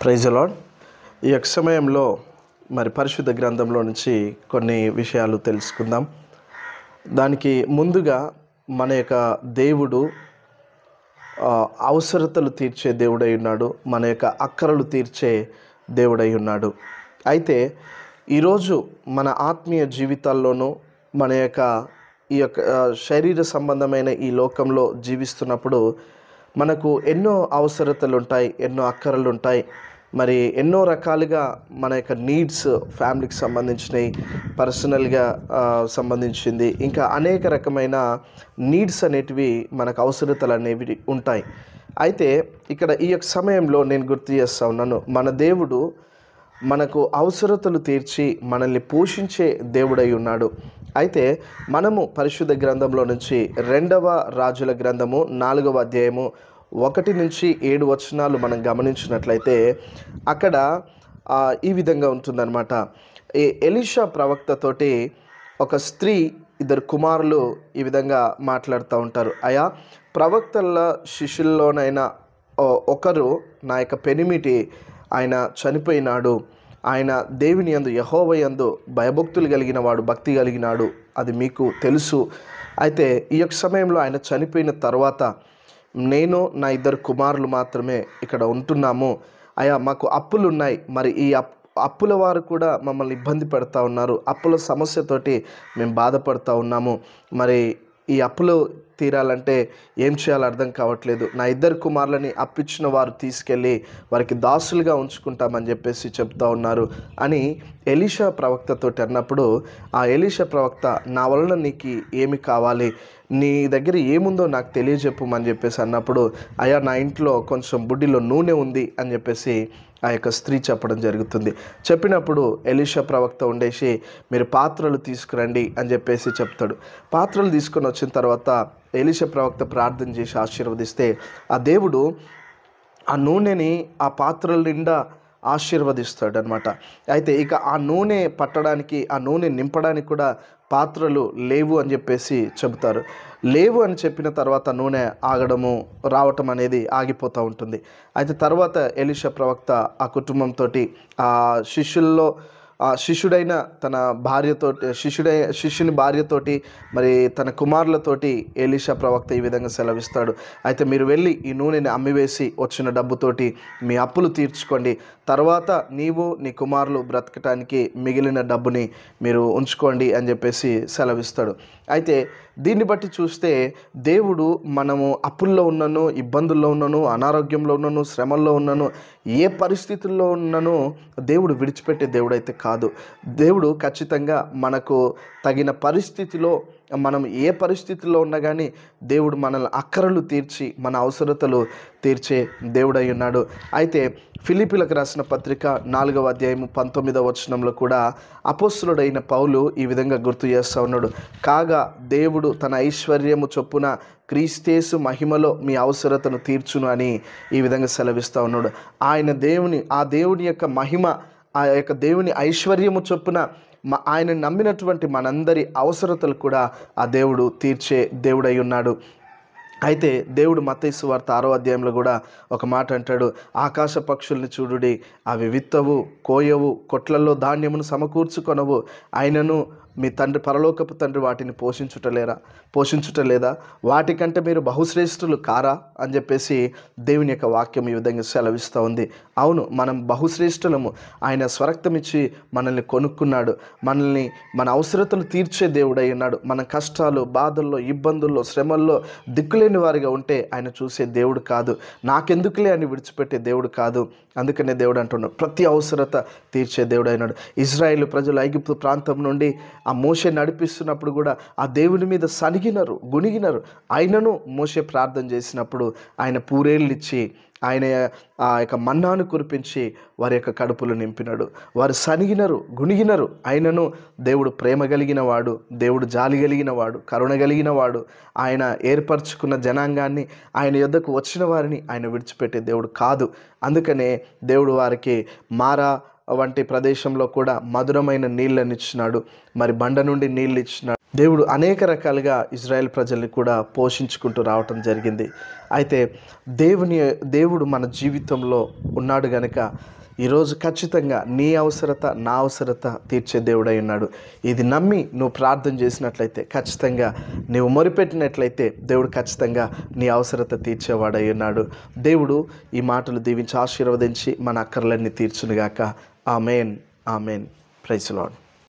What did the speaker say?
Praise the lord. ఈ యొక్క సమయంలో మరి పరిశుద్ధ గ్రంథంలో నుంచి కొన్ని విషయాలు తెలుసుకుందాం. దానికి ముందుగా మన యొక్క దేవుడు అవసరతలు తీర్చే దేవుడై ఉన్నాడు. మన యొక్క అక్కరలు తీర్చే దేవుడై ఉన్నాడు. అయితే ఈరోజు మన ఆత్మీయ జీవితాల్లోనూ మన యొక్క ఈ యొక్క శరీర సంబంధమైన ఈ లోకంలో జీవిస్తున్నప్పుడు మనకు ఎన్నో అవసరతలు ఉంటాయి, ఎన్నో అక్కరలు ఉంటాయి. మరి ఎన్నో రకాలుగా మన యొక్క నీడ్స్, ఫ్యామిలీకి సంబంధించినవి, పర్సనల్గా సంబంధించింది, ఇంకా అనేక రకమైన నీడ్స్ అనేటివి మనకు అవసరతలు అనేవి ఉంటాయి. అయితే ఇక్కడ ఈ యొక్క సమయంలో నేను గుర్తు చేస్తూ ఉన్నాను, మన దేవుడు మనకు అవసరతలు తీర్చి మనల్ని పోషించే దేవుడై ఉన్నాడు. అయితే మనము పరిశుద్ధ గ్రంథంలో నుంచి 2వ రాజుల గ్రంథము 4వ అధ్యాయము 1 నుంచి 7 వచనాలు మనం గమనించినట్లయితే అక్కడ ఈ విధంగా ఉంటుందన్నమాట. ఎలీషా ప్రవక్తతోటి ఒక స్త్రీ, 2 కుమారులు ఈ విధంగా మాట్లాడుతూ ఉంటారు. అయా, ప్రవక్తల శిష్యుల్లోనైనా ఒకరు నా యొక్క పెనిమిటి ఆయన చనిపోయినాడు. ఆయన దేవుని యందు, యెహోవా యందు భయభక్తులు కలిగిన వాడు, భక్తి కలిగినాడు, అది మీకు తెలుసు. అయితే ఈ యొక్క సమయంలో ఆయన చనిపోయిన తర్వాత నేను నా 2 కుమారులు మాత్రమే ఇక్కడ ఉంటున్నాము. అయ్యా, మాకు అప్పులు ఉన్నాయి. మరి ఈ అప్పుల వారు కూడా మమ్మల్ని ఇబ్బంది పెడతా ఉన్నారు. అప్పుల సమస్యతోటి మేము బాధపడుతూ ఉన్నాము. మరి ఈ అప్పులు తీరాలంటే ఏం చేయాలో అర్థం కావట్లేదు. నా 2 కుమారులని అప్పిచ్చిన వారు తీసుకెళ్ళి వారికి దాసులుగా ఉంచుకుంటామని చెప్పేసి చెప్తా ఉన్నారు అని ఎలీషా ప్రవక్తతోటి అన్నప్పుడు, ఆ ఎలీషా ప్రవక్త, నా వలన నీకు ఏమి కావాలి, నీ దగ్గర ఏముందో నాకు తెలియజెప్పమని చెప్పేసి అన్నప్పుడు, అయ్యా, నా ఇంట్లో కొంచెం బుడ్డిలో నూనె ఉంది అని చెప్పేసి ఆ యొక్క స్త్రీ చెప్పడం జరుగుతుంది. చెప్పినప్పుడు ఎలీషా ప్రవక్త ఉండేసి, మీరు పాత్రలు తీసుకురండి అని చెప్పేసి చెప్తాడు. పాత్రలు తీసుకొని వచ్చిన తర్వాత ఎలీషా ప్రవక్త ప్రార్థన చేసి ఆశీర్వదిస్తే ఆ దేవుడు ఆ నూనెని ఆ పాత్రల నిండా ఆశీర్వదిస్తాడు అనమాట. అయితే ఇక ఆ నూనె పట్టడానికి, ఆ నూనె నింపడానికి కూడా పాత్రలు లేవు అని చెప్పేసి చెబుతారు. లేవు అని చెప్పిన తర్వాత నూనె రావటం అనేది ఆగిపోతూ ఉంటుంది. అయితే తర్వాత ఎలీషా ప్రవక్త ఆ కుటుంబంతో, ఆ శిష్యుడైన తన భార్యతోటి, శిష్యుని భార్యతోటి, మరి తన కుమారులతోటి ఎలీషా ప్రవక్త ఈ విధంగా సెలవిస్తాడు. అయితే మీరు వెళ్ళి ఈ నూనెని అమ్మివేసి వచ్చిన డబ్బుతోటి మీ అప్పులు తీర్చుకోండి. తర్వాత నీవు నీ కుమారులు బ్రతకటానికి మిగిలిన డబ్బుని మీరు ఉంచుకోండి అని చెప్పేసి సెలవిస్తాడు. అయితే దీన్ని బట్టి చూస్తే దేవుడు మనము అప్పుల్లో ఉన్నను, ఇబ్బందుల్లో ఉన్నను, అనారోగ్యంలో ఉన్నను, శ్రమల్లో ఉన్నను, ఏ పరిస్థితుల్లో ఉన్నను దేవుడు విడిచిపెట్టే దేవుడైతే కాదు. దేవుడు ఖచ్చితంగా మనకు తగిన పరిస్థితిలో, మనం ఏ పరిస్థితుల్లో ఉన్నా కానీ దేవుడు మనల్ని అక్కరలు తీర్చి మన అవసరతలు తీర్చే దేవుడై ఉన్నాడు. అయితే ఫిలిప్పీలకు రాసిన పత్రిక 4వ అధ్యాయము 19వ వచనంలో కూడా అపోస్తలుడైన పౌలు ఈ విధంగా గుర్తు చేస్తూ ఉన్నాడు. కాగా దేవుడు తన ఐశ్వర్యము చొప్పున క్రీస్తేసు మహిమలో మీ అవసరతను తీర్చును అని ఈ విధంగా సెలవిస్తూ ఉన్నాడు. ఆ దేవుని యొక్క మహిమ, ఆ యొక్క దేవుని ఐశ్వర్యము చొప్పున ఆయన నమ్మినటువంటి మనందరి అవసరతలు కూడా ఆ దేవుడు తీర్చే దేవుడై ఉన్నాడు. అయితే దేవుడు మత్తయి సువార్త 6వ అధ్యాయంలో కూడా ఒక మాట అంటాడు, ఆకాశ పక్షుల్ని చూడుడి, అవి విత్తవు, కోయవు, కొట్లలో ధాన్యమును సమకూర్చుకొనవు, ఆయనను మీ తండ్రి, పరలోకపు తండ్రి వాటిని పోషించుటలేదా? వాటికంటే మీరు బహుశ్రేష్ఠులు కారా అని చెప్పేసి దేవుని యొక్క వాక్యం ఈ విధంగా సెలవిస్తూ ఉంది. అవును, మనం బహుశ్రేష్ఠులము. ఆయన స్వరక్తమిచ్చి మనల్ని కొనుక్కున్నాడు. మనల్ని, మన అవసరతలు తీర్చే దేవుడై ఉన్నాడు. మన కష్టాలు, బాధల్లో, ఇబ్బందుల్లో, శ్రమల్లో దిక్కులేని వారిగా ఉంటే ఆయన చూసే దేవుడు కాదు. నాకెందుకులే అని విడిచిపెట్టే దేవుడు కాదు. అందుకనే దేవుడు అంటున్నాడు, ప్రతి అవసరత తీర్చే దేవుడు అయినాడు. ఇజ్రాయేలు ప్రజలు ఐగుప్తు ప్రాంతం నుండి ఆ మోషే నడిపిస్తున్నప్పుడు కూడా ఆ దేవుని మీద గుణిగినరు. ఆయనను మోషే ప్రార్థన చేసినప్పుడు ఆయన పూరేళ్ళు ఇచ్చి, ఆయన ఆ యొక్క మన్నాను కురిపించి వారి యొక్క కడుపులు నింపినాడు. వారు గుణిగినరు. ఆయనను దేవుడు ప్రేమ కలిగిన వాడు, దేవుడు జాలి కలిగిన వాడు, కరుణ కలిగిన వాడు. ఆయన ఏర్పరచుకున్న జనాంగాన్ని, ఆయన యొద్దకు వచ్చిన వారిని ఆయన విడిచిపెట్టే దేవుడు కాదు. అందుకనే దేవుడు వారికి మారా వంటి ప్రదేశంలో కూడా మధురమైన నీళ్ళని ఇచ్చినాడు. మరి బండ నుండి నీళ్ళు ఇచ్చినాడు. దేవుడు అనేక రకాలుగా ఇజ్రాయెల్ ప్రజల్ని కూడా పోషించుకుంటూ రావటం జరిగింది. అయితే దేవుడు మన జీవితంలో ఉన్నాడు గనుక ఈరోజు ఖచ్చితంగా నీ అవసరత, నా అవసరత తీర్చే దేవుడై ఉన్నాడు. ఇది నమ్మి నువ్వు ప్రార్థన చేసినట్లయితే, ఖచ్చితంగా నువ్వు మొరిపెట్టినట్లయితే దేవుడు ఖచ్చితంగా నీ అవసరత తీర్చేవాడై ఉన్నాడు. దేవుడు ఈ మాటలు దీవించి ఆశీర్వదించి మన అక్కర్లన్నీ తీర్చునుగాక. Amen. Amen. Praise the lord.